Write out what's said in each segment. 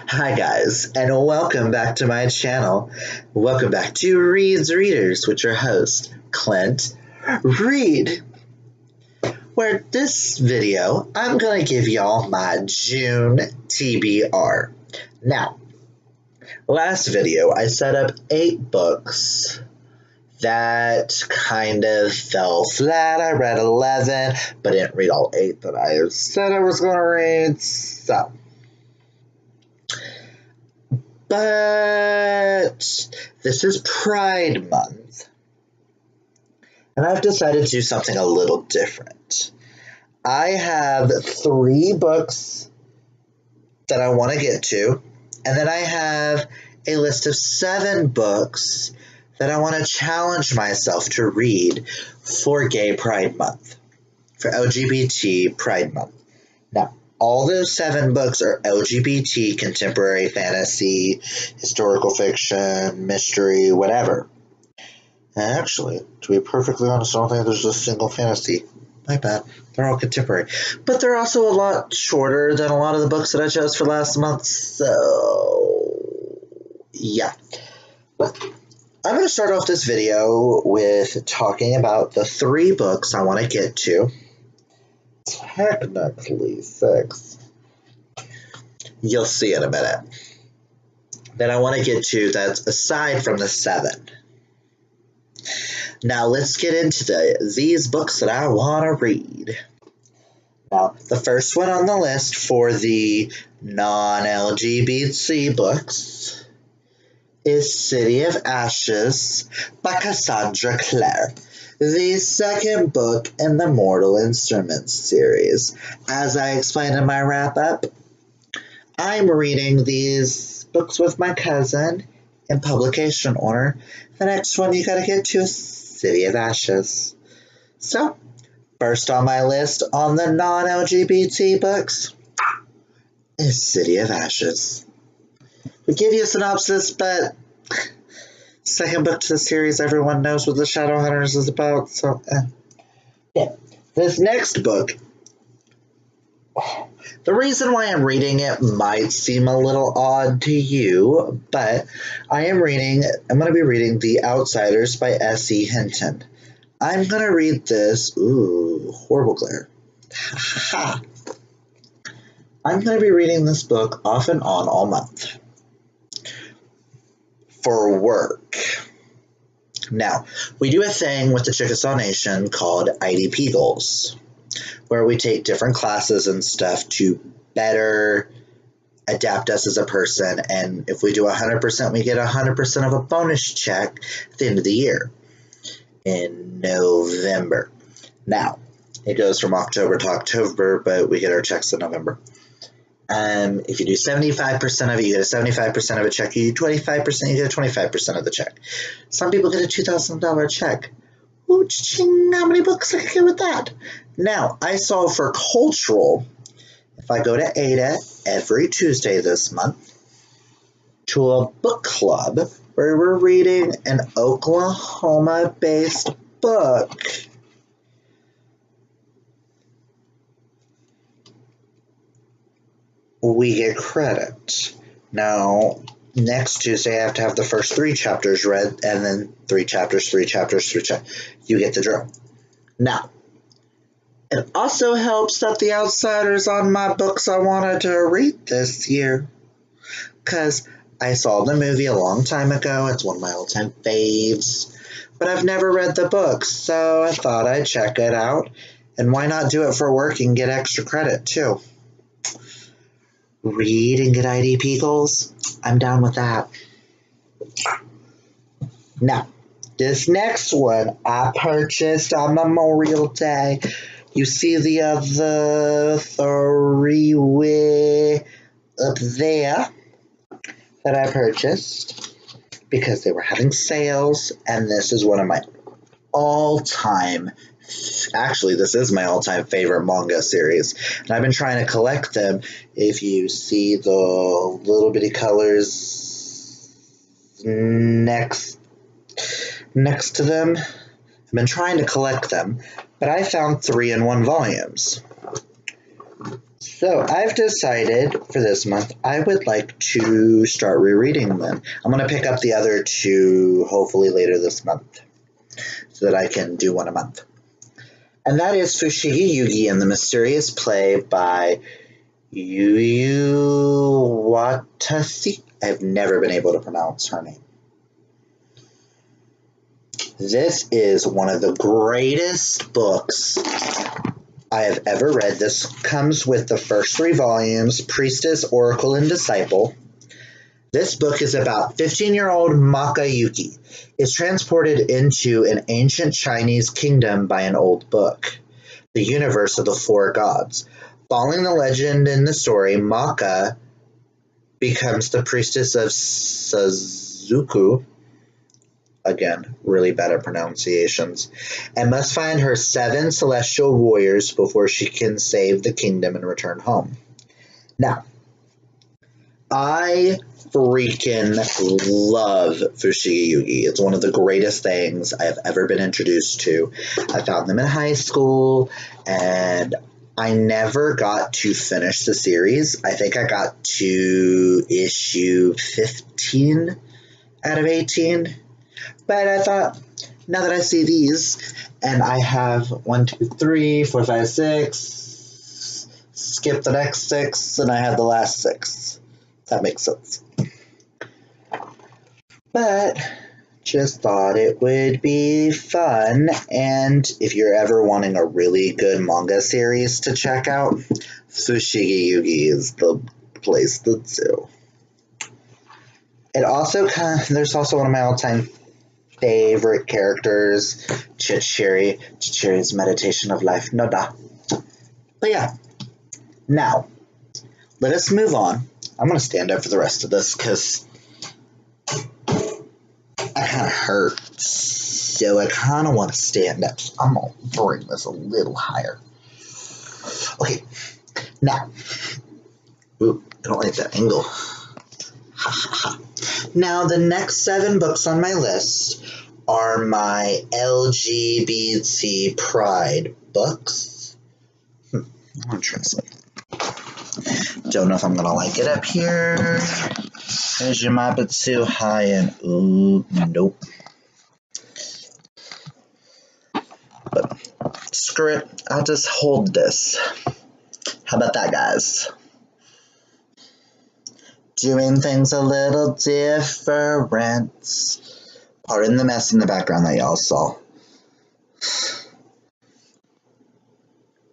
Hi guys, and welcome back to my channel. Welcome back to Reed's Readers with your host, Clint Reed. Where this video, I'm gonna give y'all my June TBR. Now, last video, I set up 8 books that kind of fell flat. I read 11, but didn't read all 8 that I said I was gonna read, so. But this is Pride Month, and I've decided to do something a little different. I have 3 books that I want to get to, and then I have a list of 7 books that I want to challenge myself to read for Gay Pride Month, for LGBT Pride Month. Now, all those 7 books are LGBT, contemporary fantasy, historical fiction, mystery, whatever. And actually, to be perfectly honest, I don't think there's a single fantasy. My bad. They're all contemporary. But they're also a lot shorter than a lot of the books that I chose for last month, so yeah. But I'm going to start off this video with talking about the 3 books I want to get to. Technically 6. You'll see in a minute. That I want to get to that's aside from the 7. Now let's get into these books that I want to read. Now, the first one on the list for the non-LGBT books is City of Ashes by Cassandra Clare, the second book in the Mortal Instruments series. As I explained in my wrap-up, I'm reading these books with my cousin in publication order. The next one you gotta get to is City of Ashes. So, first on my list on the non-LGBT books is City of Ashes. We give you a synopsis, but second book to the series, everyone knows what the Shadowhunters is about, so yeah. This next book, the reason why I'm reading it might seem a little odd to you, but I'm going to be reading The Outsiders by S.E. Hinton. I'm going to read this, horrible glare. I'm going to be reading this book off and on all month. For work. Now, we do a thing with the Chickasaw Nation called IDP goals, where we take different classes and stuff to better adapt us as a person, and if we do 100%, we get 100% of a bonus check at the end of the year in November. Now, it goes from October to October, but we get our checks in November. If you do 75% of it, you get a 75% of a check. You do 25%, you get a 25% of the check. Some people get a $2,000 check. Ooh, cha-ching, how many books I can get with that? Now, I saw for cultural, if I go to Ada every Tuesday this month to a book club where we're reading an Oklahoma-based book, we get credit. Now, next Tuesday I have to have the first 3 chapters read, and then 3 chapters. You get the drill. Now, it also helps that The Outsiders on my books I wanted to read this year, because I saw the movie a long time ago. It's one of my all-time faves, but I've never read the book, so I thought I'd check it out, and why not do it for work and get extra credit too? Read and get IDP goals? I'm down with that. Now, this next one I purchased on Memorial Day. You see the other 3 up there that I purchased because they were having sales, and this is one of my all-time Actually, this is my all-time favorite manga series, and I've been trying to collect them. If you see the little bitty colors next to them, I've been trying to collect them, but I found 3-in-1 volumes. So I've decided for this month I would like to start rereading them. I'm going to pick up the other two hopefully later this month so that I can do one a month. And that is Fushigi Yugi and the Mysterious Play by Yu Watasi. I've never been able to pronounce her name. This is one of the greatest books I have ever read. This comes with the first 3 volumes, Priestess, Oracle, and Disciple. This book is about 15-year-old Maka Yuki is transported into an ancient Chinese kingdom by an old book, the universe of the 4 gods. Following the legend in the story, Maka becomes the priestess of Suzuku, again, really bad at pronunciations, and must find her 7 celestial warriors before she can save the kingdom and return home. Now, I freaking love Fushigi Yugi. It's one of the greatest things I have ever been introduced to. I found them in high school, and I never got to finish the series. I think I got to issue 15 out of 18. But I thought, now that I see these, and I have 1, 2, 3, 4, 5, 6, skip the next 6, and I have the last 6. That makes sense. But just thought it would be fun, and if you're ever wanting a really good manga series to check out, Fushigi Yugi is the place to do. It also there's also one of my all-time favorite characters, Chichiri. Chichiri's meditation of life, no da. But yeah, now let us move on. I'm going to stand up for the rest of this because I kind of hurt, so I kind of want to stand up. So I'm going to bring this a little higher. Okay, now, ooh, I don't like that angle. Now, the next 7 books on my list are my LGBT pride books. I'm going to try something. Don't know if I'm going to like it up here. Is your mic bit too high and ooh, nope. But screw it, I'll just hold this. How about that, guys? Doing things a little different. Pardon the mess in the background that y'all saw.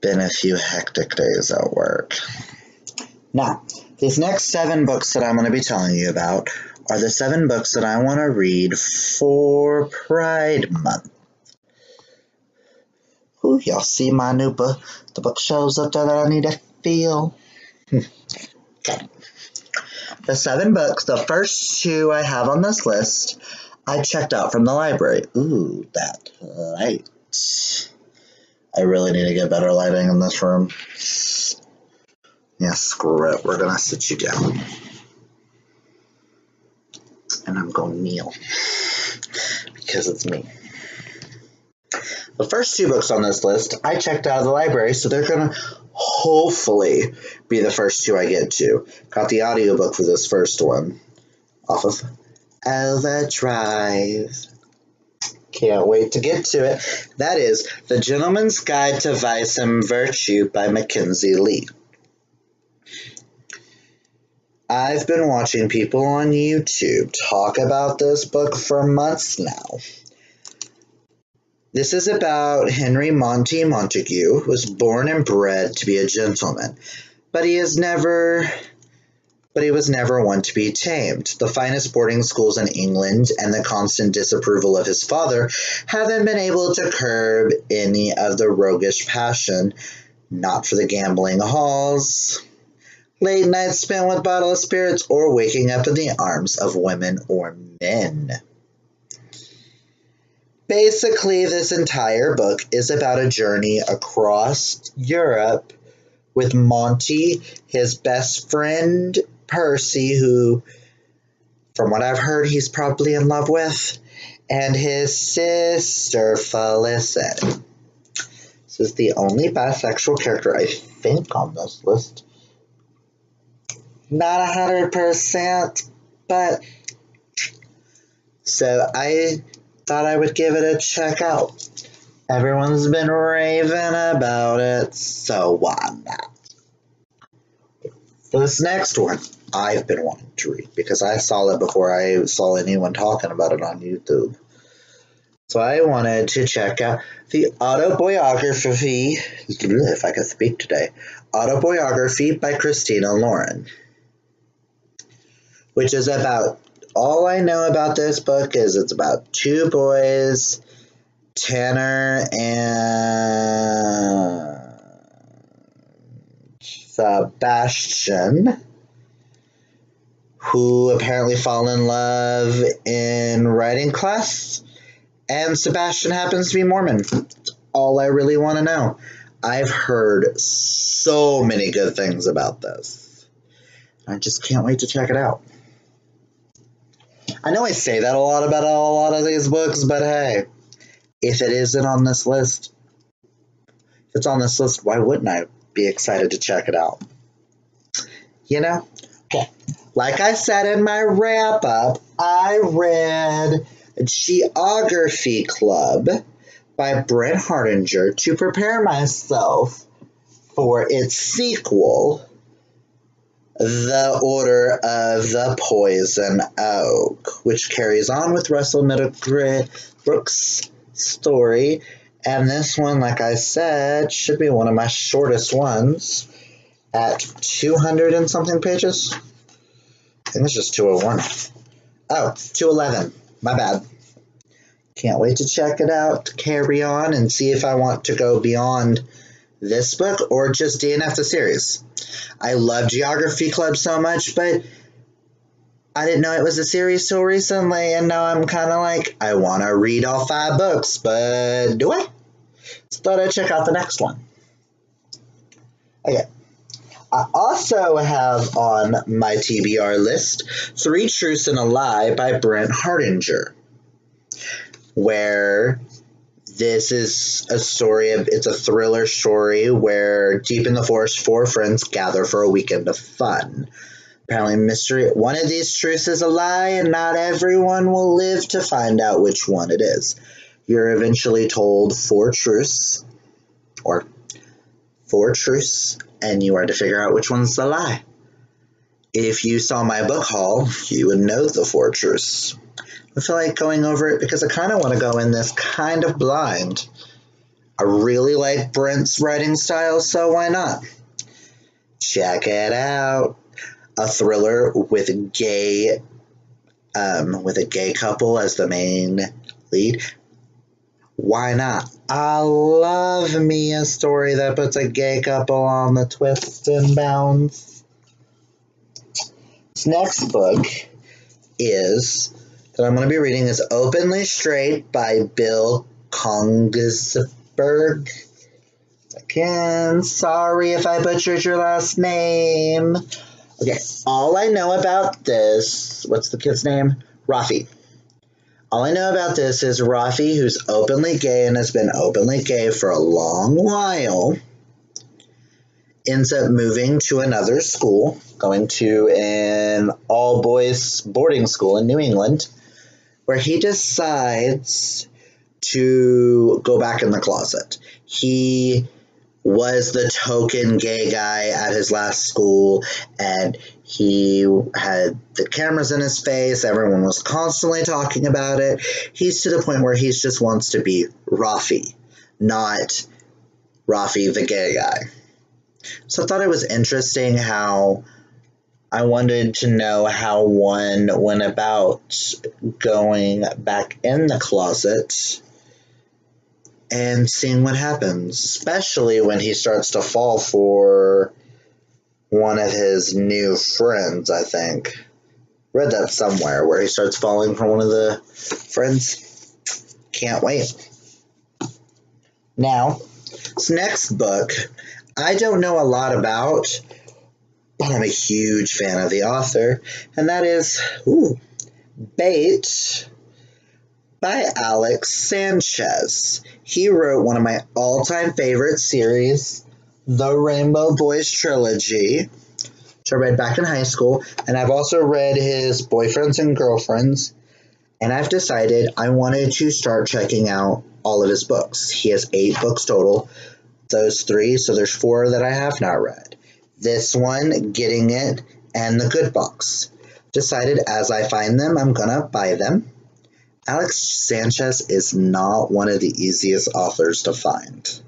Been a few hectic days at work. Now, these next 7 books that I'm going to be telling you about are the 7 books that I want to read for Pride Month. Ooh, y'all see my new book? The bookshelves up there that I need to fill. Okay. The 7 books, the first 2 I have on this list, I checked out from the library. Ooh, that light. I really need to get better lighting in this room. Yeah, screw it. We're going to sit you down. And I'm going to kneel. Because it's me. The first 2 books on this list, I checked out of the library, so they're going to hopefully be the first 2 I get to. Got the audiobook for this first one off of Overdrive. Can't wait to get to it. That is The Gentleman's Guide to Vice and Virtue by Mackenzie Lee. I've been watching people on YouTube talk about this book for months now. This is about Henry Monty Montague, who was born and bred to be a gentleman, but he was never one to be tamed. The finest boarding schools in England and the constant disapproval of his father haven't been able to curb any of the roguish passion, not for the gambling halls, late nights spent with bottle of spirits, or waking up in the arms of women or men. Basically, this entire book is about a journey across Europe with Monty, his best friend Percy, who, from what I've heard, he's probably in love with, and his sister Felicity. This is the only bisexual character I think on this list. Not 100%, but so I thought I would give it a check out. Everyone's been raving about it, so why not? So this next one, I've been wanting to read because I saw it before I saw anyone talking about it on YouTube. So I wanted to check out the autobiography, if I could speak today, autobiography by Christina Lauren, which is about, all I know about this book is it's about two boys, Tanner and Sebastian, who apparently fall in love in writing class, and Sebastian happens to be Mormon. That's all I really want to know. I've heard so many good things about this. I just can't wait to check it out. I know I say that a lot about a lot of these books, but hey, if it isn't on this list, if it's on this list, why wouldn't I be excited to check it out? You know? Okay. Like I said in my wrap-up, I read Geography Club by Brent Hardinger to prepare myself for its sequel, The Order of the Poison Oak, which carries on with Russell Middlebrooks' story. And this one, like I said, should be one of my shortest ones at 200 and something pages. I think it's just 201. Oh, 211. My bad. Can't wait to check it out, carry on, and see if I want to go beyond this book or just DNF the series. I love Geography Club so much, but I didn't know it was a series till recently, and now I'm kind of like, I want to read all 5 books, but do I? So thought I'd check out the next one. Okay. I also have on my TBR list 3 Truths and a Lie by Brent Hardinger, where this is a story, it's a thriller story where deep in the forest 4 friends gather for a weekend of fun. Apparently mystery, one of these truths is a lie, and not everyone will live to find out which one it is. You're eventually told 4 truths, and you are to figure out which one's the lie. If you saw my book haul, you would know the 4 truths. I feel like going over it because I kind of want to go in this kind of blind. I really like Brent's writing style, so why not? Check it out. A thriller with a gay couple as the main lead. Why not? I love me a story that puts a gay couple on the twists and bounds. This next book that I'm going to be reading is Openly Straight by Bill Kongsberg. Again, sorry if I butchered your last name. Okay, all I know about this, what's the kid's name? Rafi. All I know about this is Rafi, who's openly gay and has been openly gay for a long while, ends up moving to another school, going to an all-boys boarding school in New England, where he decides to go back in the closet. He was the token gay guy at his last school, and he had the cameras in his face. Everyone was constantly talking about it. He's to the point where he just wants to be Rafi, not Rafi the gay guy. So I thought it was interesting how I wanted to know how one went about going back in the closet and seeing what happens, especially when he starts to fall for one of his new friends, I think. Read that somewhere, where he starts falling for one of the friends. Can't wait. Now, this next book, I don't know a lot about, but I'm a huge fan of the author, and that is Bait by Alex Sanchez. He wrote one of my all-time favorite series, the Rainbow Boys trilogy, which I read back in high school, and I've also read his Boyfriends and Girlfriends, and I've decided I wanted to start checking out all of his books. He has 8 books total, those 3, so there's 4 that I have not read. This one, Getting It, and The Good Box. Decided as I find them, I'm gonna buy them. Alex Sanchez is not one of the easiest authors to find.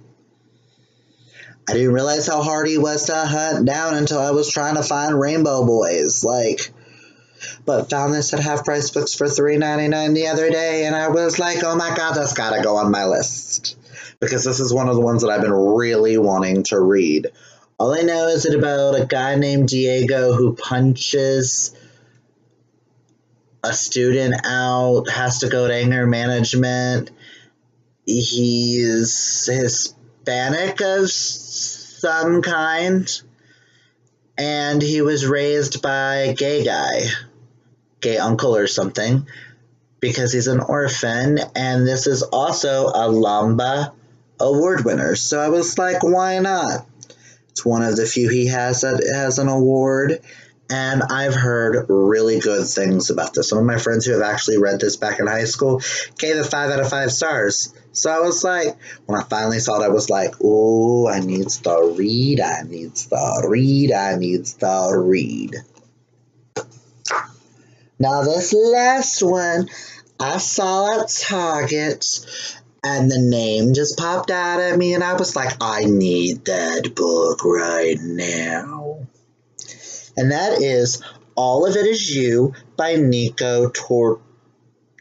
I didn't realize how hard he was to hunt down until I was trying to find Rainbow Boys, but found this at Half Price Books for $3.99 the other day, and I was like, oh my god, that's gotta go on my list. Because this is one of the ones that I've been really wanting to read. All I know is it's about a guy named Diego who punches a student out, has to go to anger management. He's Hispanic of some kind, and he was raised by a gay uncle or something, because he's an orphan, and this is also a Lamba award winner. So I was like, why not? It's one of the few he has that has an award, and I've heard really good things about this. Some of my friends who have actually read this back in high school gave it 5 out of 5 stars. So I was like, when I finally saw it, I was like, ooh, I need to read. Now this last one, I saw at Target, and the name just popped out at me, and I was like, I need that book right now. And that is All of It Is You by Nico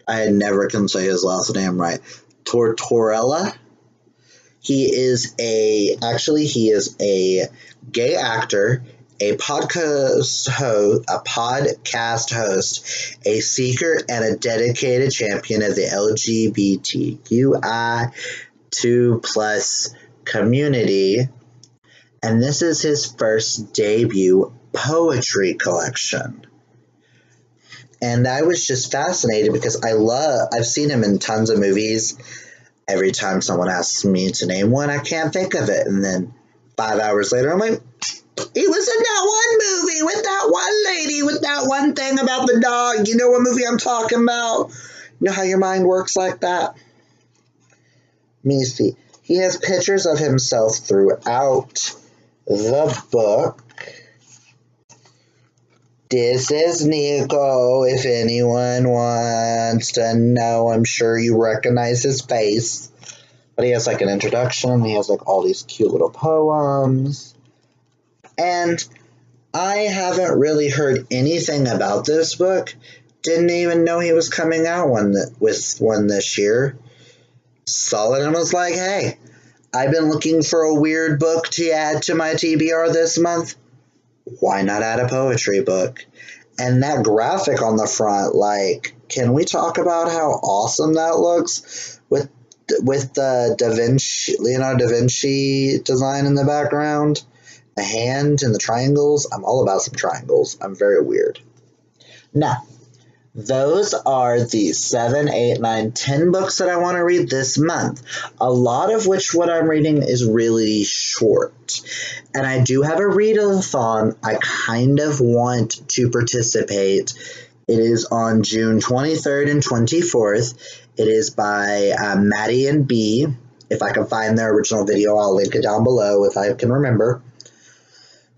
I never can say his last name right. Tortorella. He is a gay actor, a podcast host, a seeker, and a dedicated champion of the LGBTQI2+ community. And this is his first debut poetry collection. And I was just fascinated because I've seen him in tons of movies. Every time someone asks me to name one, I can't think of it. And then 5 hours later, I'm like, he was in that one movie with that one lady with that one thing about the dog. You know what movie I'm talking about? You know how your mind works like that? Let me see. He has pictures of himself throughout the book. This is Nico, if anyone wants to know. I'm sure you recognize his face. But he has an introduction. He has all these cute little poems. And I haven't really heard anything about this book. Didn't even know he was coming out with one this year. Saw it and was like, hey, I've been looking for a weird book to add to my TBR this month. Why not add a poetry book? And that graphic on the front, can we talk about how awesome that looks with the Leonardo da Vinci design in the background? The hand and the triangles. I'm all about some triangles. I'm very weird. Now, those are the 7, 8, 9, 10 books that I want to read this month. A lot of which what I'm reading is really short. And I do have a readathon I kind of want to participate. It is on June 23rd and 24th. It is by Maddie and B. If I can find their original video, I'll link it down below if I can remember.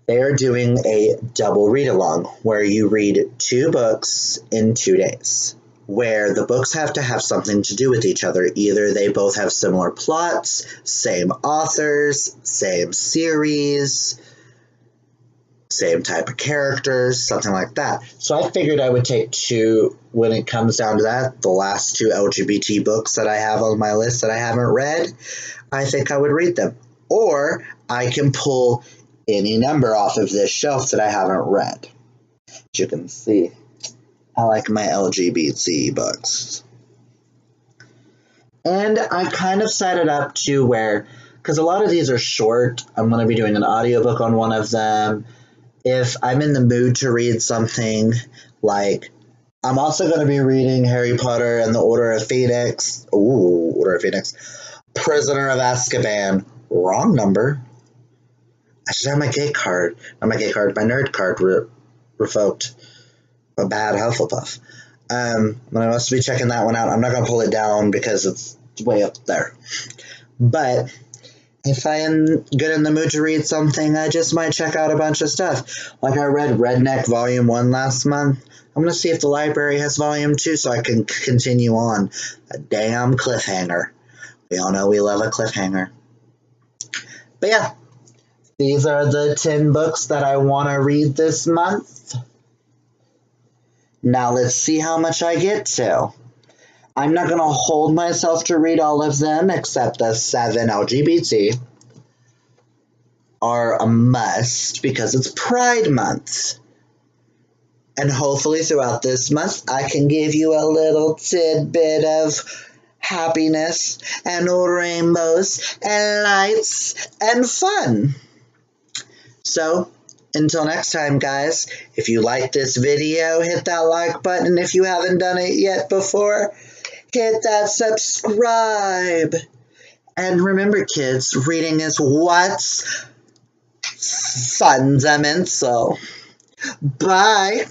They are doing a double read-along where you read 2 books in 2 days, where the books have to have something to do with each other. Either they both have similar plots, same authors, same series, same type of characters, something like that. So I figured I would take 2, when it comes down to that, the last 2 LGBT books that I have on my list that I haven't read, I think I would read them. Or I can pull any number off of this shelf that I haven't read. As you can see, I like my LGBT books. And I kind of set it up to where, because a lot of these are short, I'm going to be doing an audiobook on one of them. If I'm in the mood to read something, I'm also going to be reading Harry Potter and the Order of Phoenix. Order of Phoenix. Prisoner of Azkaban. Wrong number. I should have my gay card. Not my gay card, my nerd card revoked. A bad Hufflepuff. But I must be checking that one out. I'm not going to pull it down because it's way up there. But if I am good in the mood to read something, I just might check out a bunch of stuff. Like I read Redneck Volume 1 last month. I'm going to see if the library has Volume 2 so I can continue on. A damn cliffhanger. We all know we love a cliffhanger. But yeah, these are the 10 books that I want to read this month. Now let's see how much I get to. I'm not going to hold myself to read all of them except the 7 LGBT are a must because it's Pride Month. And hopefully throughout this month I can give you a little tidbit of happiness and rainbows and lights and fun. So, until next time, guys, if you like this video, hit that like button. If you haven't done it yet before, hit that subscribe. And remember, kids, reading is what's fundamental. Bye.